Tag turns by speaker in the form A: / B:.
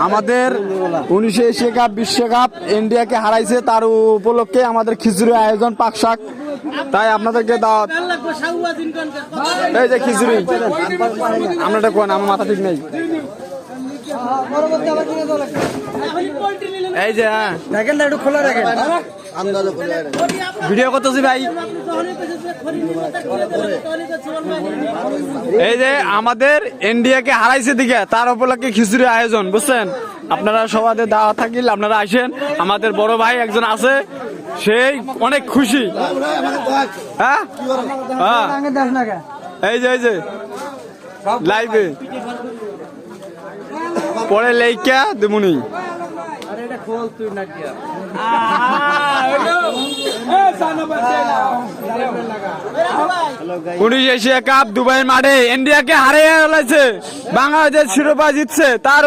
A: আমাদের 19 Asia cup বিশ্বকাপ ইন্ডিয়াকে হারাইছে, তার উপলক্ষে আমাদের খিচুড়ি আয়োজন পাক শাক, তাই আপনাদেরকে দাওয়াত। এই যে খিচুড়ি আপনারা কোন, আমার মাথা ঠিক নেই। এই যে হ্যাঁ দেখেন না, একটু খোলা রাখেন, ভিডিও করতেছি ভাই। এই যে আমাদের ইন্ডিয়াকে হারাইছে দিকে, তার উপলক্ষে খিচুড়ি আয়োজন, বুঝছেন? আপনারা সবাই দাওয়া থাকিল, আপনারা আসেন। আমাদের বড় ভাই একজন আছে, সেই অনেক খুশি। হ্যাঁ এই যে লাইভে পরে লেখা দেবনি। 19 এশিয়া কাপ দুবাই মাঠে ইন্ডিয়াকে হারিয়ে ফেলেছে, বাংলাদেশ শিরোপা জিতছে, তার